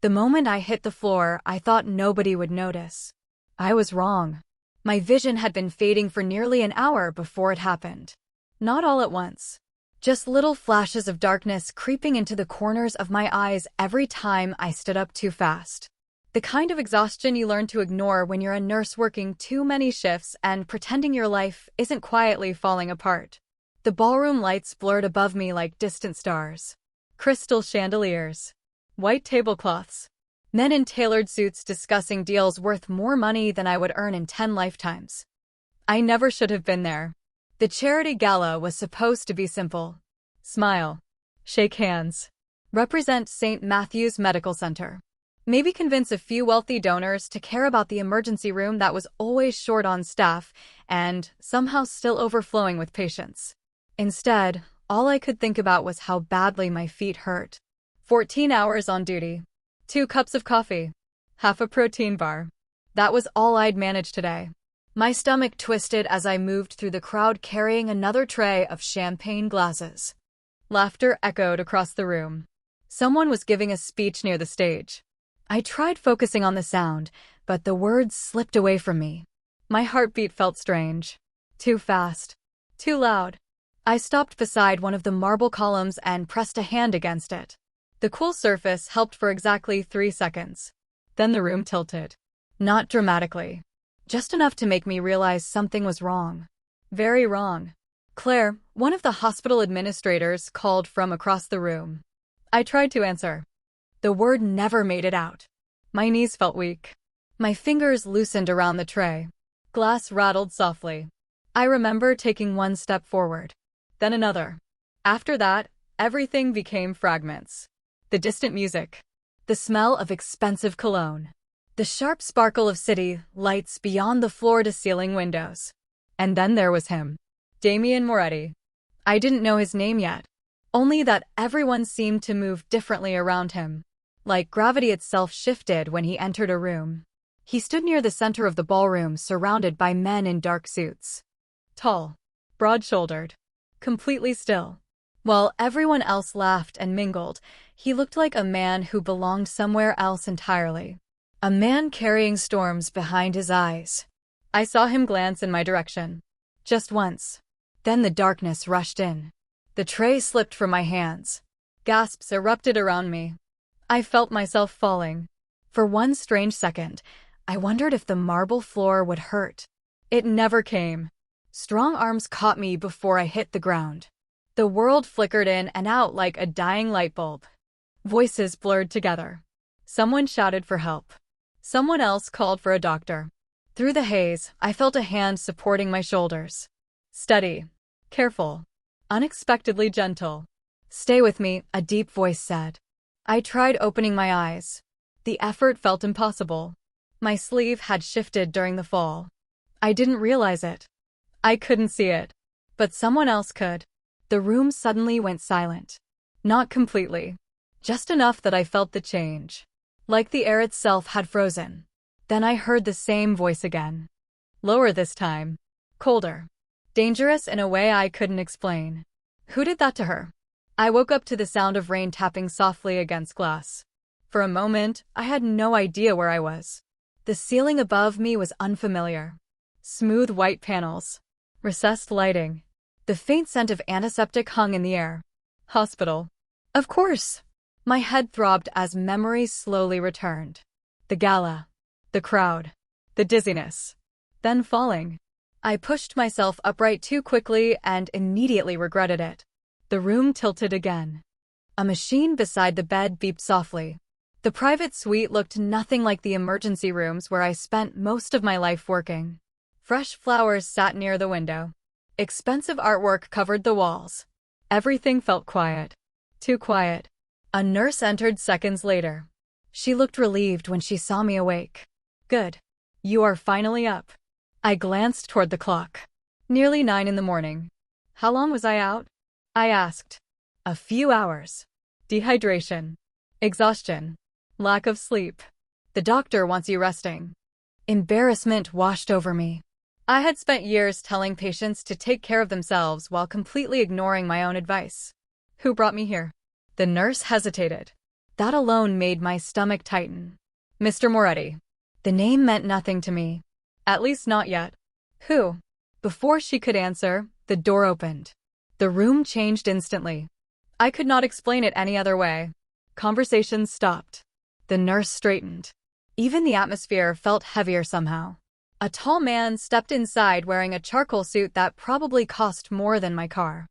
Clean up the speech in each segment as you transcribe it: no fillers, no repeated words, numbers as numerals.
The moment I hit the floor, I thought nobody would notice. I was wrong. My vision had been fading for nearly an hour before it happened. Not all at once. Just little flashes of darkness creeping into the corners of my eyes every time I stood up too fast. The kind of exhaustion you learn to ignore when you're a nurse working too many shifts and pretending your life isn't quietly falling apart. The ballroom lights blurred above me like distant stars. Crystal chandeliers. White tablecloths. Men in tailored suits discussing deals worth more money than I would earn in 10 lifetimes. I never should have been there. The charity gala was supposed to be simple. Smile. Shake hands. Represent St. Matthew's Medical Center. Maybe convince a few wealthy donors to care about the emergency room that was always short on staff and somehow still overflowing with patients. Instead, all I could think about was how badly my feet hurt. 14 hours on duty. 2 cups of coffee. Half a protein bar. That was all I'd managed today. My stomach twisted as I moved through the crowd carrying another tray of champagne glasses. Laughter echoed across the room. Someone was giving a speech near the stage. I tried focusing on the sound, but the words slipped away from me. My heartbeat felt strange. Too fast. Too loud. I stopped beside one of the marble columns and pressed a hand against it. The cool surface helped for exactly 3 seconds. Then the room tilted. Not dramatically. Just enough to make me realize something was wrong. Very wrong. Claire, one of the hospital administrators, called from across the room. I tried to answer. The word never made it out. My knees felt weak. My fingers loosened around the tray. Glass rattled softly. I remember taking 1 step forward. Then another. After that, everything became fragments. The distant music. The smell of expensive cologne. The sharp sparkle of city lights beyond the floor-to-ceiling windows. And then there was him. Damien Moretti. I didn't know his name yet. Only that everyone seemed to move differently around him. Like gravity itself shifted when he entered a room. He stood near the center of the ballroom, surrounded by men in dark suits. Tall. Broad-shouldered. Completely still. While everyone else laughed and mingled, he looked like a man who belonged somewhere else entirely. A man carrying storms behind his eyes. I saw him glance in my direction. Just once. Then the darkness rushed in. The tray slipped from my hands. Gasps erupted around me. I felt myself falling. For one strange second, I wondered if the marble floor would hurt. It never came. Strong arms caught me before I hit the ground. The world flickered in and out like a dying light bulb. Voices blurred together. Someone shouted for help. Someone else called for a doctor. Through the haze, I felt a hand supporting my shoulders. Steady. Careful. Unexpectedly gentle. Stay with me, a deep voice said. I tried opening my eyes. The effort felt impossible. My sleeve had shifted during the fall. I didn't realize it. I couldn't see it. But someone else could. The room suddenly went silent. Not completely. Just enough that I felt the change. Like the air itself had frozen. Then I heard the same voice again. Lower this time. Colder. Dangerous in a way I couldn't explain. Who did that to her? I woke up to the sound of rain tapping softly against glass. For a moment, I had no idea where I was. The ceiling above me was unfamiliar. Smooth white panels. Recessed lighting. The faint scent of antiseptic hung in the air. Hospital. Of course. My head throbbed as memories slowly returned. The gala. The crowd. The dizziness. Then falling. I pushed myself upright too quickly and immediately regretted it. The room tilted again. A machine beside the bed beeped softly. The private suite looked nothing like the emergency rooms where I spent most of my life working. Fresh flowers sat near the window. Expensive artwork covered the walls. Everything felt quiet. Too quiet. A nurse entered seconds later. She looked relieved when she saw me awake. Good. You are finally up. I glanced toward the clock. Nearly 9 in the morning. How long was I out? I asked. A few hours. Dehydration. Exhaustion. Lack of sleep. The doctor wants you resting. Embarrassment washed over me. I had spent years telling patients to take care of themselves while completely ignoring my own advice. Who brought me here? The nurse hesitated. That alone made my stomach tighten. Mr. Moretti. The name meant nothing to me. At least not yet. Who? Before she could answer, the door opened. The room changed instantly. I could not explain it any other way. Conversations stopped. The nurse straightened. Even the atmosphere felt heavier somehow. A tall man stepped inside wearing a charcoal suit that probably cost more than my car.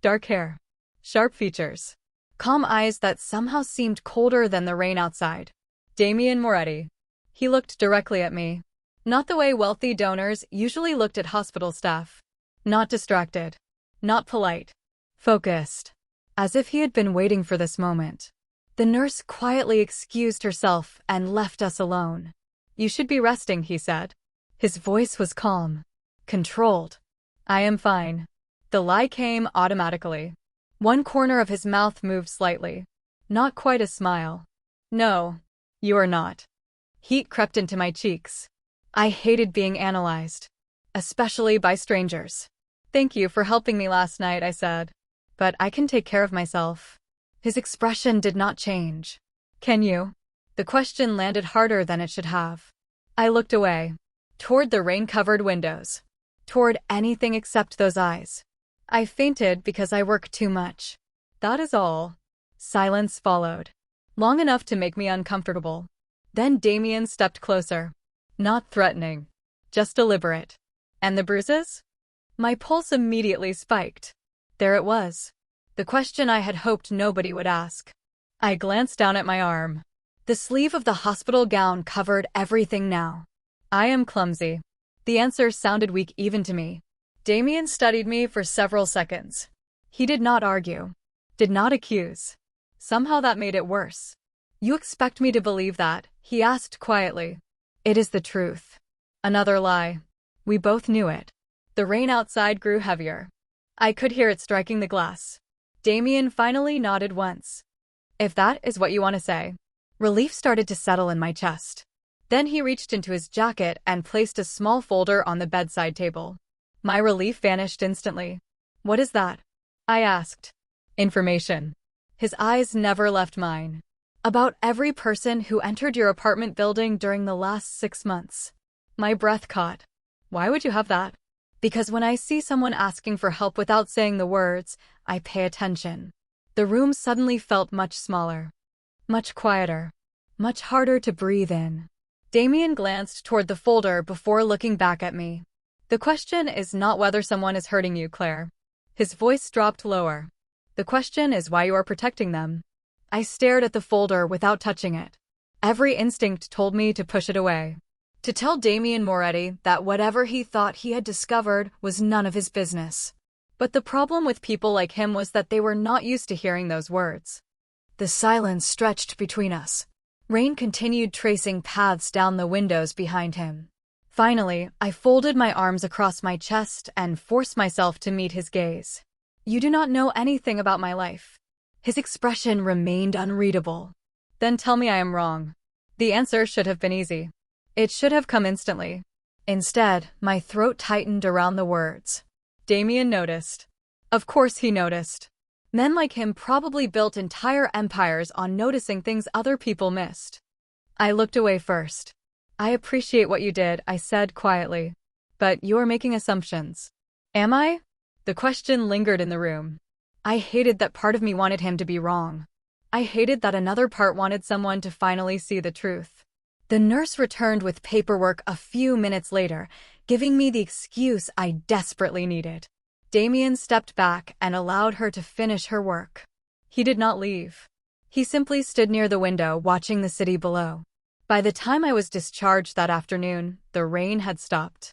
Dark hair. Sharp features. Calm eyes that somehow seemed colder than the rain outside. Damien Moretti. He looked directly at me. Not the way wealthy donors usually looked at hospital staff. Not distracted. Not polite. Focused. As if he had been waiting for this moment. The nurse quietly excused herself and left us alone. You should be resting, he said. His voice was calm. Controlled. I am fine. The lie came automatically. One corner of his mouth moved slightly. Not quite a smile. No, you are not. Heat crept into my cheeks. I hated being analyzed. Especially by strangers. Thank you for helping me last night, I said. But I can take care of myself. His expression did not change. Can you? The question landed harder than it should have. I looked away. Toward the rain-covered windows. Toward anything except those eyes. I fainted because I work too much. That is all. Silence followed. Long enough to make me uncomfortable. Then Damien stepped closer. Not threatening. Just deliberate. And the bruises? My pulse immediately spiked. There it was. The question I had hoped nobody would ask. I glanced down at my arm. The sleeve of the hospital gown covered everything now. I am clumsy. The answer sounded weak even to me. Damien studied me for several seconds. He did not argue. Did not accuse. Somehow that made it worse. You expect me to believe that? He asked quietly. It is the truth. Another lie. We both knew it. The rain outside grew heavier. I could hear it striking the glass. Damien finally nodded once. If that is what you want to say. Relief started to settle in my chest. Then he reached into his jacket and placed a small folder on the bedside table. My relief vanished instantly. What is that? I asked. Information. His eyes never left mine. About every person who entered your apartment building during the last 6 months. My breath caught. Why would you have that? Because when I see someone asking for help without saying the words, I pay attention. The room suddenly felt much smaller. Much quieter. Much harder to breathe in. Damien glanced toward the folder before looking back at me. The question is not whether someone is hurting you, Claire. His voice dropped lower. The question is why you are protecting them. I stared at the folder without touching it. Every instinct told me to push it away. To tell Damien Moretti that whatever he thought he had discovered was none of his business. But the problem with people like him was that they were not used to hearing those words. The silence stretched between us. Rain continued tracing paths down the windows behind him. Finally, I folded my arms across my chest and forced myself to meet his gaze. You do not know anything about my life. His expression remained unreadable. Then tell me I am wrong. The answer should have been easy. It should have come instantly. Instead, my throat tightened around the words. Damien noticed. Of course he noticed. Men like him probably built entire empires on noticing things other people missed. I looked away first. I appreciate what you did, I said quietly. But you are making assumptions. Am I? The question lingered in the room. I hated that part of me wanted him to be wrong. I hated that another part wanted someone to finally see the truth. The nurse returned with paperwork a few minutes later, giving me the excuse I desperately needed. Damien stepped back and allowed her to finish her work. He did not leave. He simply stood near the window watching the city below. By the time I was discharged that afternoon, the rain had stopped.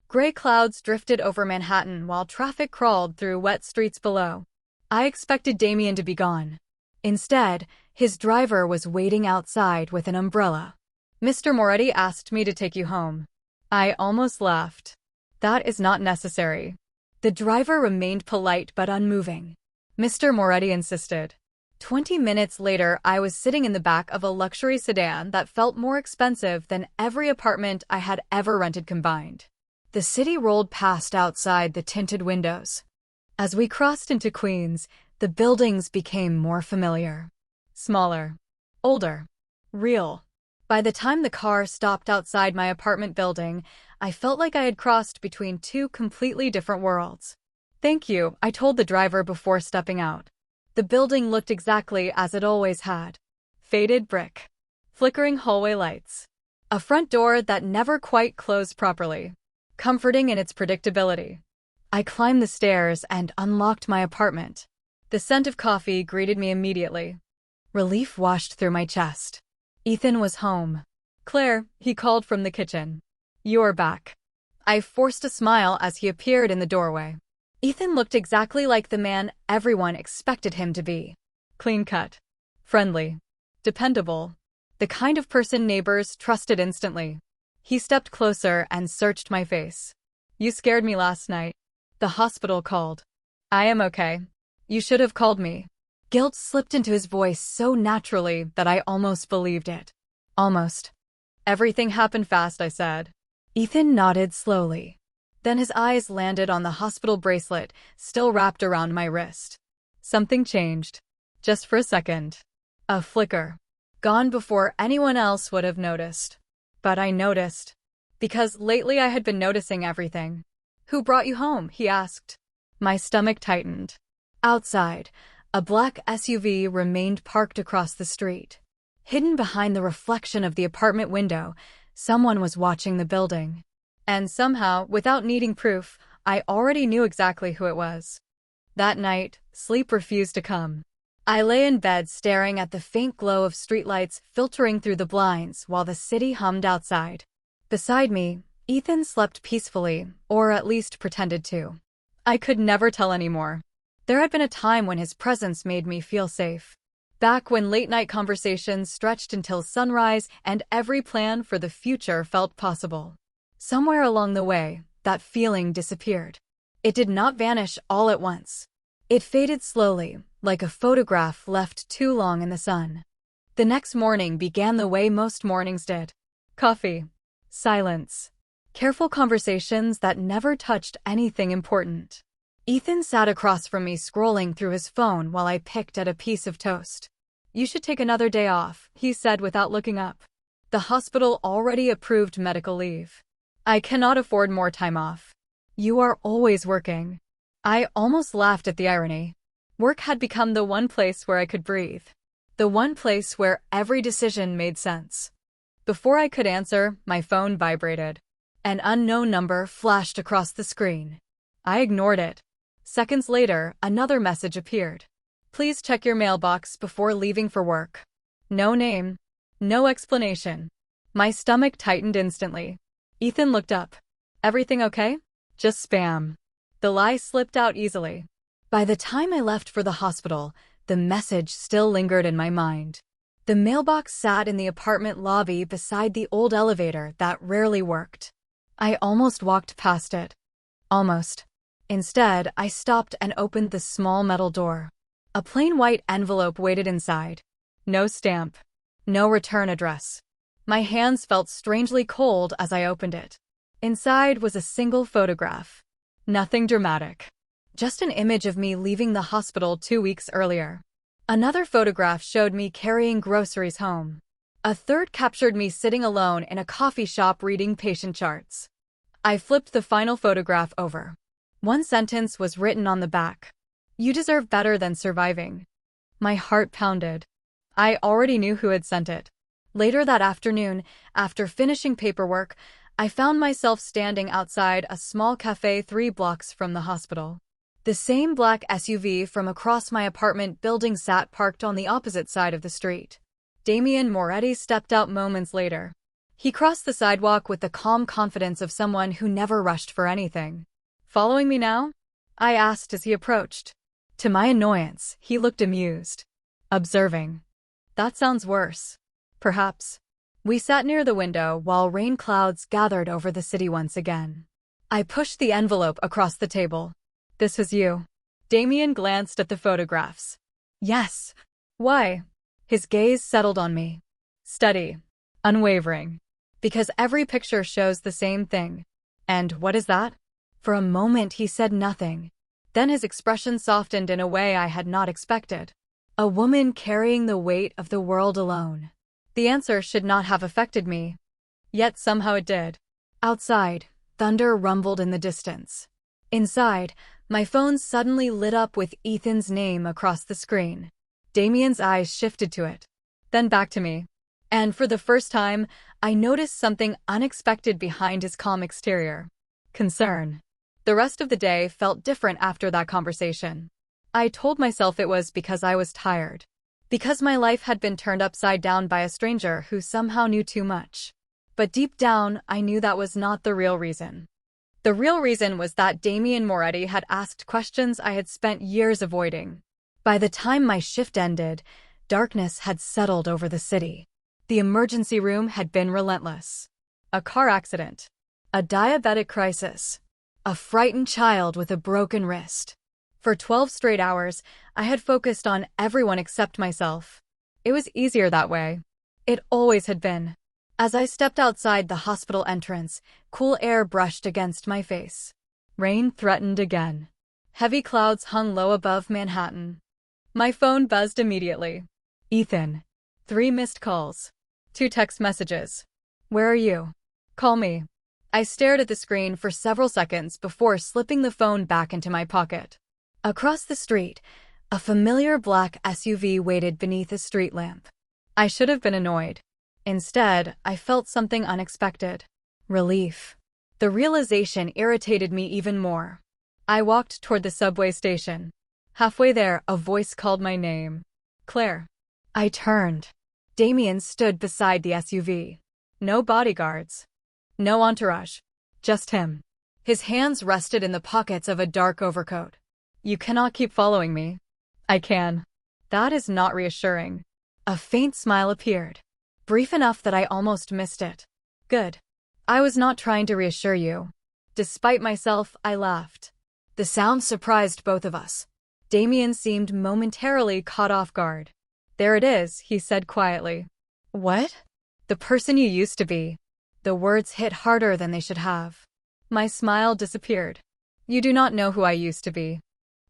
Gray clouds drifted over Manhattan while traffic crawled through wet streets below. I expected Damien to be gone. Instead, his driver was waiting outside with an umbrella. Mr. Moretti asked me to take you home. I almost laughed. That is not necessary. The driver remained polite but unmoving. Mr. Moretti insisted. 20 minutes later, I was sitting in the back of a luxury sedan that felt more expensive than every apartment I had ever rented combined. The city rolled past outside the tinted windows. As we crossed into Queens, the buildings became more familiar. Smaller. Older. Real. By the time the car stopped outside my apartment building, I felt like I had crossed between two completely different worlds. "Thank you," I told the driver before stepping out. The building looked exactly as it always had. Faded brick. Flickering hallway lights. A front door that never quite closed properly. Comforting in its predictability. I climbed the stairs and unlocked my apartment. The scent of coffee greeted me immediately. Relief washed through my chest. Ethan was home. "Claire," he called from the kitchen. "You're back." I forced a smile as he appeared in the doorway. Ethan looked exactly like the man everyone expected him to be. Clean-cut. Friendly. Dependable. The kind of person neighbors trusted instantly. He stepped closer and searched my face. "You scared me last night." "The hospital called." "I am okay. You should have called me." Guilt slipped into his voice so naturally that I almost believed it. Almost. "Everything happened fast," I said. Ethan nodded slowly. Then his eyes landed on the hospital bracelet, still wrapped around my wrist. Something changed. Just for a second. A flicker. Gone before anyone else would have noticed. But I noticed. Because lately I had been noticing everything. "Who brought you home?" he asked. My stomach tightened. Outside, a black SUV remained parked across the street. Hidden behind the reflection of the apartment window, someone was watching the building. And somehow, without needing proof, I already knew exactly who it was. That night, sleep refused to come. I lay in bed staring at the faint glow of streetlights filtering through the blinds while the city hummed outside. Beside me, Ethan slept peacefully, or at least pretended to. I could never tell anymore. There had been a time when his presence made me feel safe. Back when late-night conversations stretched until sunrise and every plan for the future felt possible. Somewhere along the way, that feeling disappeared. It did not vanish all at once. It faded slowly, like a photograph left too long in the sun. The next morning began the way most mornings did. Coffee. Silence. Careful conversations that never touched anything important. Ethan sat across from me scrolling through his phone while I picked at a piece of toast. "You should take another day off," he said without looking up. "The hospital already approved medical leave." "I cannot afford more time off." "You are always working." I almost laughed at the irony. Work had become the one place where I could breathe. The one place where every decision made sense. Before I could answer, my phone vibrated. An unknown number flashed across the screen. I ignored it. Seconds later, another message appeared. "Please check your mailbox before leaving for work." No name. No explanation. My stomach tightened instantly. Ethan looked up. "Everything okay?" "Just spam." The lie slipped out easily. By the time I left for the hospital, the message still lingered in my mind. The mailbox sat in the apartment lobby beside the old elevator that rarely worked. I almost walked past it. Almost. Instead, I stopped and opened the small metal door. A plain white envelope waited inside. No stamp. No return address. My hands felt strangely cold as I opened it. Inside was a single photograph. Nothing dramatic. Just an image of me leaving the hospital 2 weeks earlier. Another photograph showed me carrying groceries home. A third captured me sitting alone in a coffee shop reading patient charts. I flipped the final photograph over. One sentence was written on the back. "You deserve better than surviving." My heart pounded. I already knew who had sent it. Later that afternoon, after finishing paperwork, I found myself standing outside a small cafe 3 blocks from the hospital. The same black SUV from across my apartment building sat parked on the opposite side of the street. Damian Moretti stepped out moments later. He crossed the sidewalk with the calm confidence of someone who never rushed for anything. "Following me now?" I asked as he approached. To my annoyance, he looked amused. Observing. "That sounds worse." "Perhaps." We sat near the window while rain clouds gathered over the city once again. I pushed the envelope across the table. "This was you." Damian glanced at the photographs. "Yes." "Why?" His gaze settled on me. Steady. Unwavering. "Because every picture shows the same thing." "And what is that?" For a moment he said nothing. Then his expression softened in a way I had not expected. A woman carrying the weight of the world alone. The answer should not have affected me. Yet somehow it did. Outside, thunder rumbled in the distance. Inside, my phone suddenly lit up with Ethan's name across the screen. Damien's eyes shifted to it, then back to me. And for the first time, I noticed something unexpected behind his calm exterior. Concern. The rest of the day felt different after that conversation. I told myself it was because I was tired. Because my life had been turned upside down by a stranger who somehow knew too much. But deep down, I knew that was not the real reason. The real reason was that Damien Moretti had asked questions I had spent years avoiding. By the time my shift ended, darkness had settled over the city. The emergency room had been relentless. A car accident. A diabetic crisis. A frightened child with a broken wrist. For 12 straight hours, I had focused on everyone except myself. It was easier that way. It always had been. As I stepped outside the hospital entrance, cool air brushed against my face. Rain threatened again. Heavy clouds hung low above Manhattan. My phone buzzed immediately. Ethan. 3 missed calls. 2 text messages. Where are you? Call me. I stared at the screen for several seconds before slipping the phone back into my pocket. Across the street, a familiar black SUV waited beneath a street lamp. I should have been annoyed. Instead, I felt something unexpected. Relief. The realization irritated me even more. I walked toward the subway station. Halfway there, a voice called my name. Claire. I turned. Damien stood beside the SUV. No bodyguards. No entourage. Just him. His hands rested in the pockets of a dark overcoat. You cannot keep following me. I can. That is not reassuring. A faint smile appeared. Brief enough that I almost missed it. Good. I was not trying to reassure you. Despite myself, I laughed. The sound surprised both of us. Damien seemed momentarily caught off guard. There it is, he said quietly. What? The person you used to be. The words hit harder than they should have. My smile disappeared. You do not know who I used to be.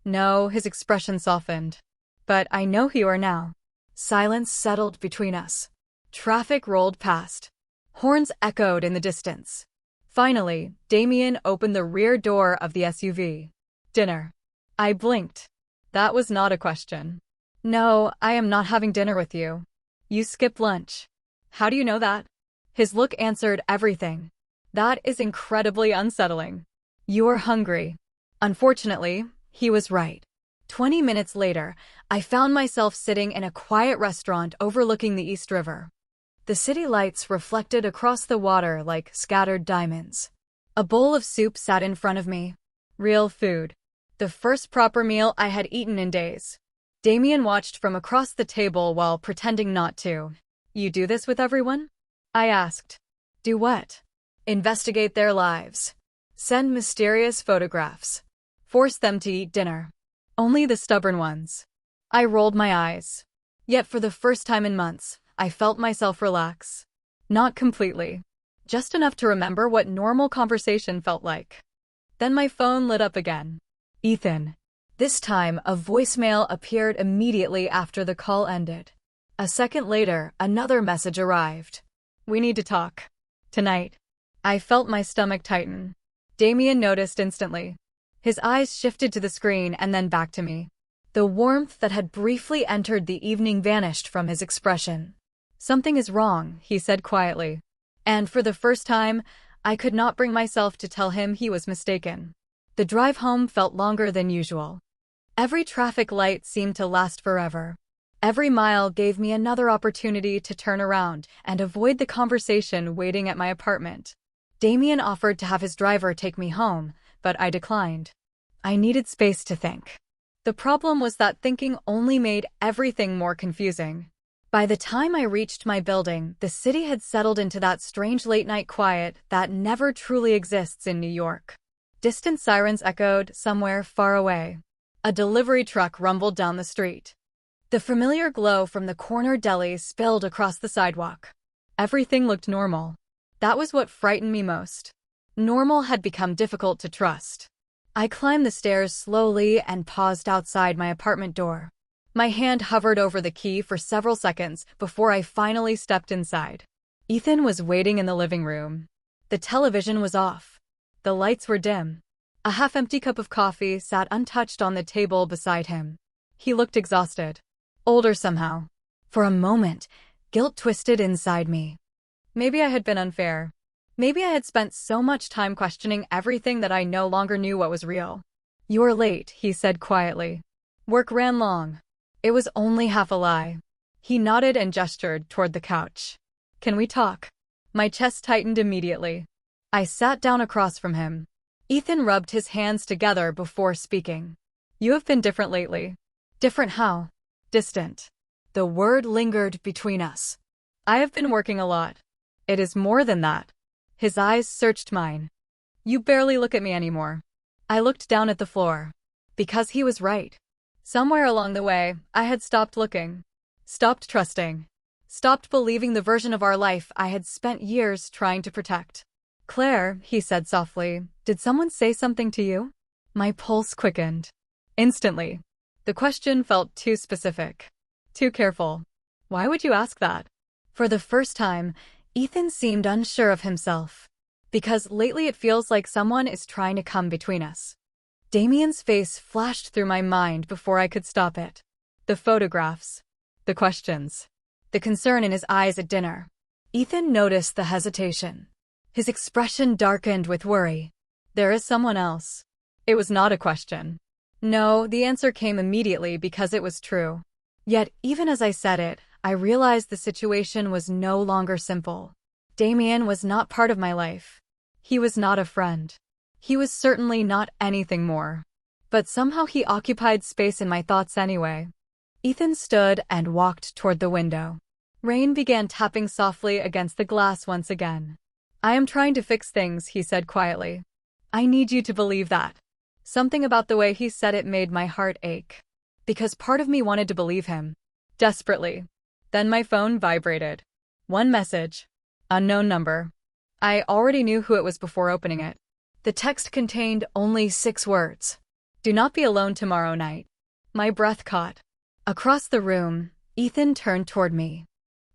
No, his expression softened. But I know who you are now. Silence settled between us. Traffic rolled past. Horns echoed in the distance. Finally, Damien opened the rear door of the SUV. Dinner. I blinked. That was not a question. No, I am not having dinner with you. You skipped lunch. How do you know that? His look answered everything. That is incredibly unsettling. You are hungry. Unfortunately, he was right. 20 minutes later, I found myself sitting in a quiet restaurant overlooking the East River. The city lights reflected across the water like scattered diamonds. A bowl of soup sat in front of me. Real food. The first proper meal I had eaten in days. Damien watched from across the table while pretending not to. You do this with everyone? I asked. Do what? Investigate their lives. Send mysterious photographs. Force them to eat dinner. Only the stubborn ones. I rolled my eyes. Yet for the first time in months, I felt myself relax. Not completely. Just enough to remember what normal conversation felt like. Then my phone lit up again. Ethan. This time, a voicemail appeared immediately after the call ended. A second later, another message arrived. We need to talk. Tonight. I felt my stomach tighten. Damien noticed instantly. His eyes shifted to the screen and then back to me. The warmth that had briefly entered the evening vanished from his expression. Something is wrong, he said quietly. And for the first time, I could not bring myself to tell him he was mistaken. The drive home felt longer than usual. Every traffic light seemed to last forever. Every mile gave me another opportunity to turn around and avoid the conversation waiting at my apartment. Damien offered to have his driver take me home, but I declined. I needed space to think. The problem was that thinking only made everything more confusing. By the time I reached my building, the city had settled into that strange late-night quiet that never truly exists in New York. Distant sirens echoed somewhere far away. A delivery truck rumbled down the street. The familiar glow from the corner deli spilled across the sidewalk. Everything looked normal. That was what frightened me most. Normal had become difficult to trust. I climbed the stairs slowly and paused outside my apartment door. My hand hovered over the key for several seconds before I finally stepped inside. Ethan was waiting in the living room. The television was off. The lights were dim. A half-empty cup of coffee sat untouched on the table beside him. He looked exhausted. Older somehow. For a moment, guilt twisted inside me. Maybe I had been unfair. Maybe I had spent so much time questioning everything that I no longer knew what was real. "You're late," he said quietly. "Work ran long." It was only half a lie. He nodded and gestured toward the couch. "Can we talk?" My chest tightened immediately. I sat down across from him. Ethan rubbed his hands together before speaking. "You have been different lately." "Different how?" "Distant." The word lingered between us. "I have been working a lot." "It is more than that." His eyes searched mine. "You barely look at me anymore." I looked down at the floor. Because he was right. Somewhere along the way, I had stopped looking. Stopped trusting. Stopped believing the version of our life I had spent years trying to protect. "Claire," he said softly, "did someone say something to you?" My pulse quickened. Instantly. The question felt too specific. Too careful. Why would you ask that? For the first time, Ethan seemed unsure of himself. Because lately it feels like someone is trying to come between us. Damien's face flashed through my mind before I could stop it. The photographs. The questions. The concern in his eyes at dinner. Ethan noticed the hesitation. His expression darkened with worry. "There is someone else." It was not a question. No, the answer came immediately because it was true. Yet, even as I said it, I realized the situation was no longer simple. Damien was not part of my life. He was not a friend. He was certainly not anything more. But somehow he occupied space in my thoughts anyway. Ethan stood and walked toward the window. Rain began tapping softly against the glass once again. "I am trying to fix things," he said quietly. "I need you to believe that." Something about the way he said it made my heart ache. Because part of me wanted to believe him. Desperately. Then my phone vibrated. One message. Unknown number. I already knew who it was before opening it. The text contained only 6 words. "Do not be alone tomorrow night." My breath caught. Across the room, Ethan turned toward me.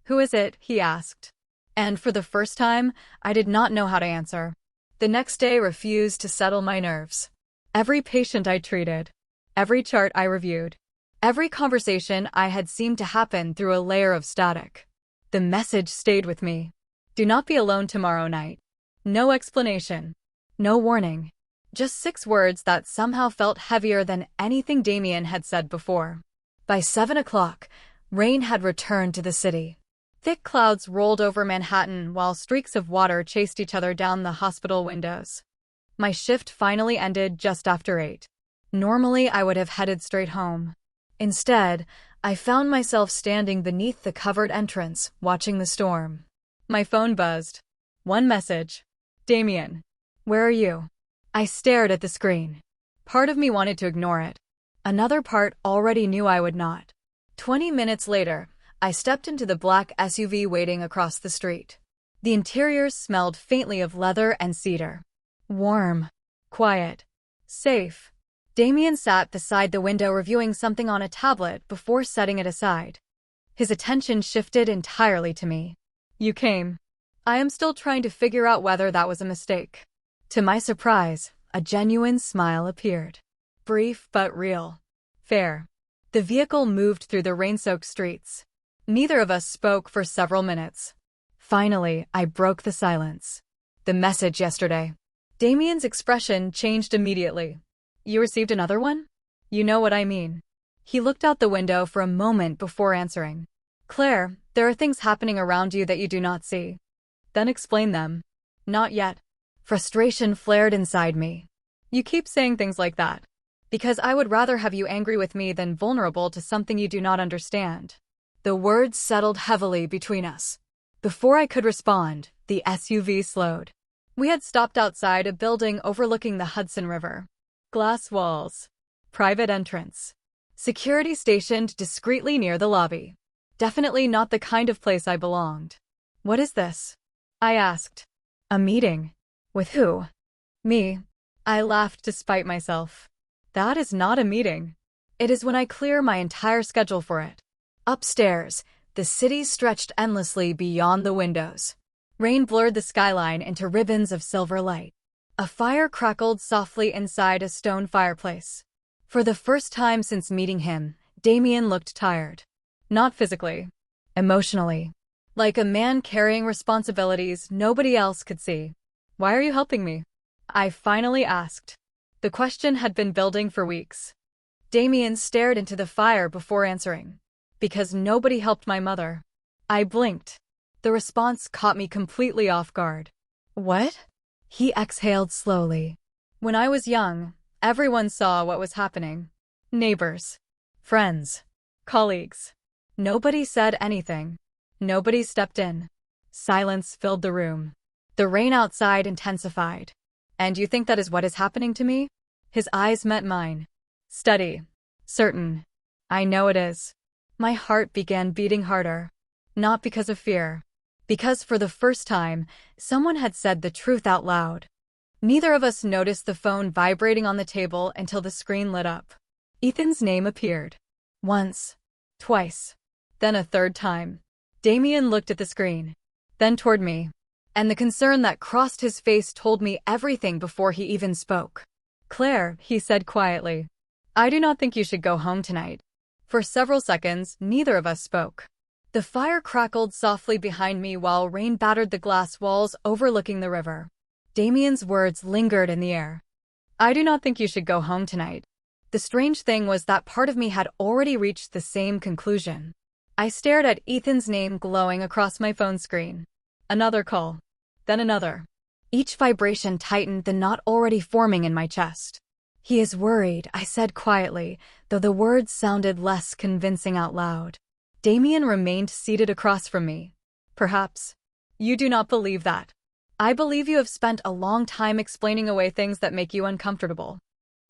"Who is it?" he asked. And for the first time, I did not know how to answer. The next day refused to settle my nerves. Every patient I treated. Every chart I reviewed. Every conversation I had seemed to happen through a layer of static. The message stayed with me. "Do not be alone tomorrow night." No explanation. No warning. Just 6 words that somehow felt heavier than anything Damien had said before. By 7 o'clock, rain had returned to the city. Thick clouds rolled over Manhattan while streaks of water chased each other down the hospital windows. My shift finally ended just after 8. Normally, I would have headed straight home. Instead, I found myself standing beneath the covered entrance, watching the storm. My phone buzzed. One message. "Damien. Where are you?" I stared at the screen. Part of me wanted to ignore it. Another part already knew I would not. 20 minutes later, I stepped into the black SUV waiting across the street. The interior smelled faintly of leather and cedar. Warm. Quiet. Safe. Damien sat beside the window reviewing something on a tablet before setting it aside. His attention shifted entirely to me. "You came." I am still trying to figure out whether that was a mistake. To my surprise, a genuine smile appeared. Brief but real. Fair. The vehicle moved through the rain-soaked streets. Neither of us spoke for several minutes. Finally, I broke the silence. "The message yesterday." Damien's expression changed immediately. "You received another one?" "You know what I mean." He looked out the window for a moment before answering. "Claire, there are things happening around you that you do not see." "Then explain them." "Not yet." Frustration flared inside me. "You keep saying things like that. Because I would rather have you angry with me than vulnerable to something you do not understand." The words settled heavily between us. Before I could respond, the SUV slowed. We had stopped outside a building overlooking the Hudson River. Glass walls. Private entrance. Security stationed discreetly near the lobby. Definitely not the kind of place I belonged. "What is this?" I asked. "A meeting." "With who?" "Me." I laughed to spite myself. "That is not a meeting." It is when I clear my entire schedule for it. Upstairs, the city stretched endlessly beyond the windows. Rain blurred the skyline into ribbons of silver light. A fire crackled softly inside a stone fireplace. For the first time since meeting him, Damien looked tired. Not physically. Emotionally. Like a man carrying responsibilities nobody else could see. "Why are you helping me?" I finally asked. The question had been building for weeks. Damien stared into the fire before answering. "Because nobody helped my mother." I blinked. The response caught me completely off guard. "What?" He exhaled slowly. "When I was young, everyone saw what was happening. Neighbors, friends, colleagues. Nobody said anything. Nobody stepped in. Silence filled the room. The rain outside intensified. And you think that is what is happening to me?" His eyes met mine. Steady. Certain. "I know it is." My heart began beating harder. Not because of fear. Because for the first time, someone had said the truth out loud. Neither of us noticed the phone vibrating on the table until the screen lit up. Ethan's name appeared. Once. Twice. Then a third time. Damien looked at the screen. Then toward me. And the concern that crossed his face told me everything before he even spoke. "Claire," he said quietly, "I do not think you should go home tonight." For several seconds, neither of us spoke. The fire crackled softly behind me while rain battered the glass walls overlooking the river. Damien's words lingered in the air. "I do not think you should go home tonight." The strange thing was that part of me had already reached the same conclusion. I stared at Ethan's name glowing across my phone screen. Another call. Then another. Each vibration tightened the knot already forming in my chest. "He is worried," I said quietly, though the words sounded less convincing out loud. Damien remained seated across from me. "Perhaps. You do not believe that. I believe you have spent a long time explaining away things that make you uncomfortable."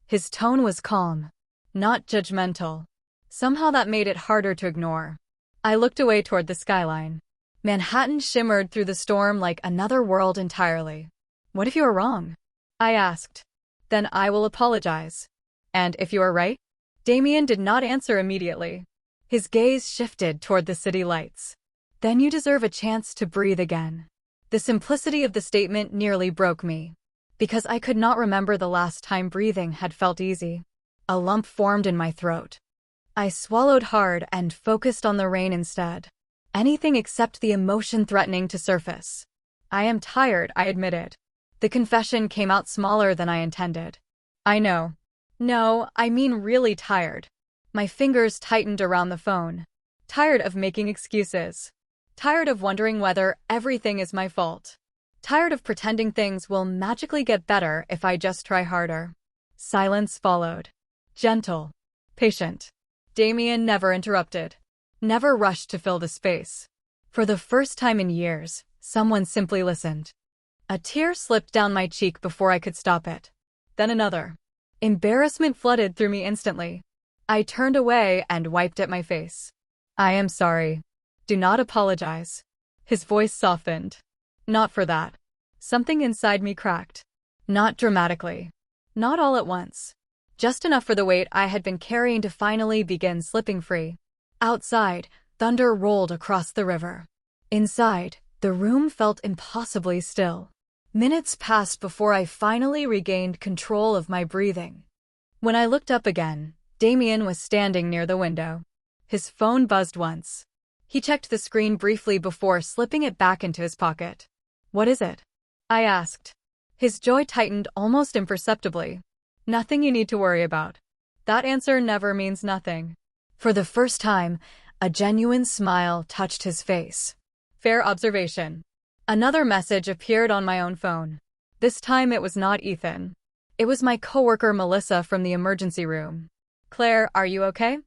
His tone was calm, not judgmental. Somehow that made it harder to ignore. I looked away toward the skyline. Manhattan shimmered through the storm like another world entirely. "What if you are wrong?" I asked. "Then I will apologize." "And if you are right?" Damien did not answer immediately. His gaze shifted toward the city lights. "Then you deserve a chance to breathe again." The simplicity of the statement nearly broke me. Because I could not remember the last time breathing had felt easy. A lump formed in my throat. I swallowed hard and focused on the rain instead. Anything except the emotion threatening to surface. "I am tired," I admitted. The confession came out smaller than I intended. "I know." "No, I mean really tired." My fingers tightened around the phone. Tired of making excuses. Tired of wondering whether everything is my fault. Tired of pretending things will magically get better if I just try harder. Silence followed. Gentle. Patient. Damien never interrupted. Never rushed to fill the space. For the first time in years, someone simply listened. A tear slipped down my cheek before I could stop it. Then another. Embarrassment flooded through me instantly. I turned away and wiped at my face. "I am sorry." "Do not apologize." His voice softened. "Not for that." Something inside me cracked. Not dramatically. Not all at once. Just enough for the weight I had been carrying to finally begin slipping free. Outside, thunder rolled across the river. Inside, the room felt impossibly still. Minutes passed before I finally regained control of my breathing. When I looked up again, Damien was standing near the window. His phone buzzed once. He checked the screen briefly before slipping it back into his pocket. "What is it?" I asked. His jaw tightened almost imperceptibly. "Nothing you need to worry about." That answer never means nothing. For the first time, a genuine smile touched his face. Fair observation. Another message appeared on my own phone. This time it was not Ethan. It was my coworker Melissa from the emergency room. "Claire, are you okay?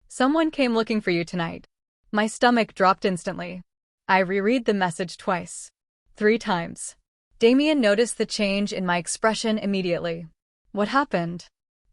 Someone came looking for you tonight." My stomach dropped instantly. I reread the message twice. 3 times. Damien noticed the change in my expression immediately. "What happened?"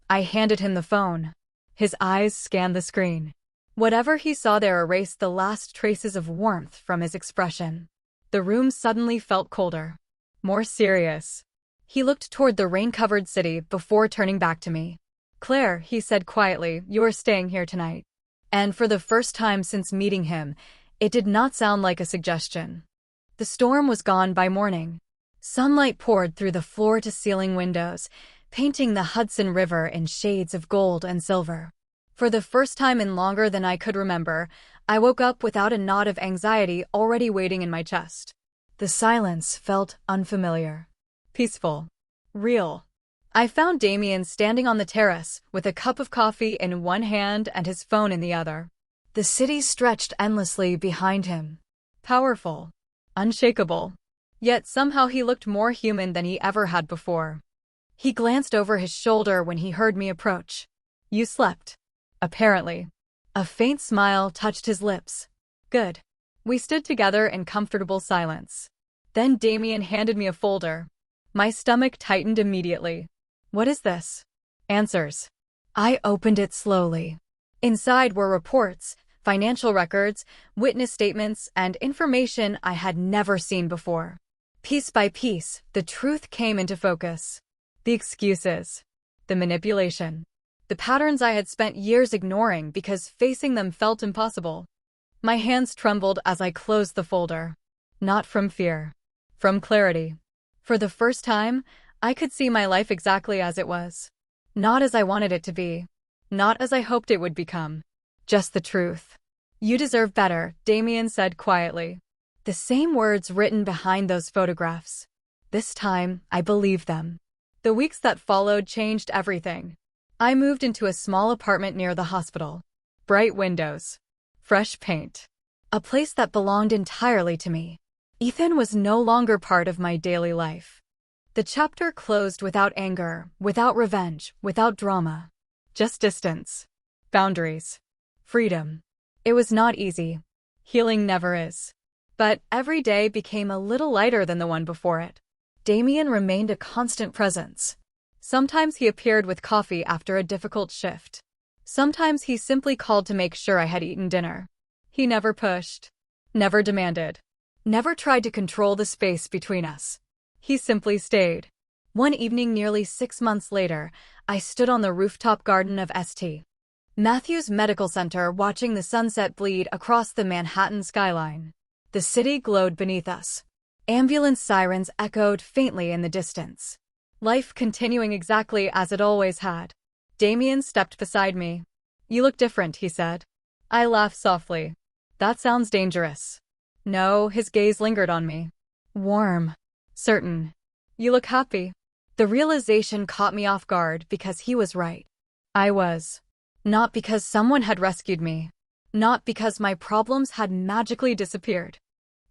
I handed him the phone. His eyes scanned the screen. Whatever he saw there erased the last traces of warmth from his expression. The room suddenly felt colder. More serious. He looked toward the rain-covered city before turning back to me. "Claire," he said quietly, "you are staying here tonight." And for the first time since meeting him, it did not sound like a suggestion. The storm was gone by morning. Sunlight poured through the floor-to-ceiling windows, painting the Hudson River in shades of gold and silver. For the first time in longer than I could remember, I woke up without a knot of anxiety already waiting in my chest. The silence felt unfamiliar, peaceful, real. I found Damien standing on the terrace with a cup of coffee in one hand and his phone in the other. The city stretched endlessly behind him. Powerful, unshakable. Yet somehow he looked more human than he ever had before. He glanced over his shoulder when he heard me approach. "You slept." Apparently. A faint smile touched his lips. "Good." We stood together in comfortable silence. Then Damien handed me a folder. My stomach tightened immediately. "What is this?" "Answers." I opened it slowly. Inside were reports, financial records, witness statements, and information I had never seen before. Piece by piece, the truth came into focus. The excuses, the manipulation, the patterns I had spent years ignoring because facing them felt impossible. My hands trembled as I closed the folder. Not from fear, from clarity. For the first time, I could see my life exactly as it was. Not as I wanted it to be. Not as I hoped it would become. Just the truth. "You deserve better," Damien said quietly. The same words written behind those photographs. This time, I believed them. The weeks that followed changed everything. I moved into a small apartment near the hospital. Bright windows. Fresh paint. A place that belonged entirely to me. Ethan was no longer part of my daily life. The chapter closed without anger, without revenge, without drama. Just distance. Boundaries. Freedom. It was not easy. Healing never is. But every day became a little lighter than the one before it. Damien remained a constant presence. Sometimes he appeared with coffee after a difficult shift. Sometimes he simply called to make sure I had eaten dinner. He never pushed. Never demanded. Never tried to control the space between us. He simply stayed. One evening nearly 6 months later, I stood on the rooftop garden of St. Matthew's Medical Center watching the sunset bleed across the Manhattan skyline. The city glowed beneath us. Ambulance sirens echoed faintly in the distance. Life continuing exactly as it always had. Damien stepped beside me. "You look different," he said. I laughed softly. "That sounds dangerous." No, his gaze lingered on me. Warm. Certain. "You look happy." The realization caught me off guard because he was right. I was. Not because someone had rescued me. Not because my problems had magically disappeared.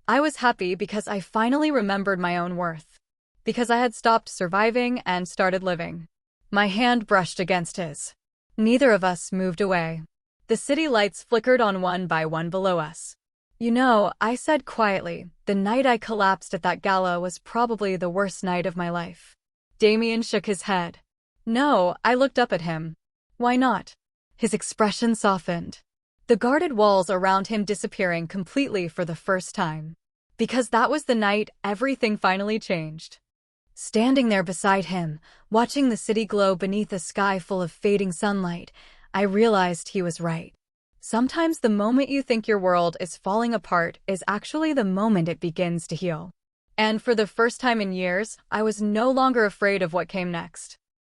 I was happy because I finally remembered my own worth. Because I had stopped surviving and started living. My hand brushed against his. Neither of us moved away. The city lights flickered on one by one below us. "You know," I said quietly, "the night I collapsed at that gala was probably the worst night of my life." Damien shook his head. "No," I looked up at him. "Why not?" His expression softened. The guarded walls around him disappearing completely for the first time. Because that was the night everything finally changed. Standing there beside him, watching the city glow beneath a sky full of fading sunlight, I realized he was right. Sometimes the moment you think your world is falling apart is actually the moment it begins to heal. And for the first time in years, I was no longer afraid of what came next.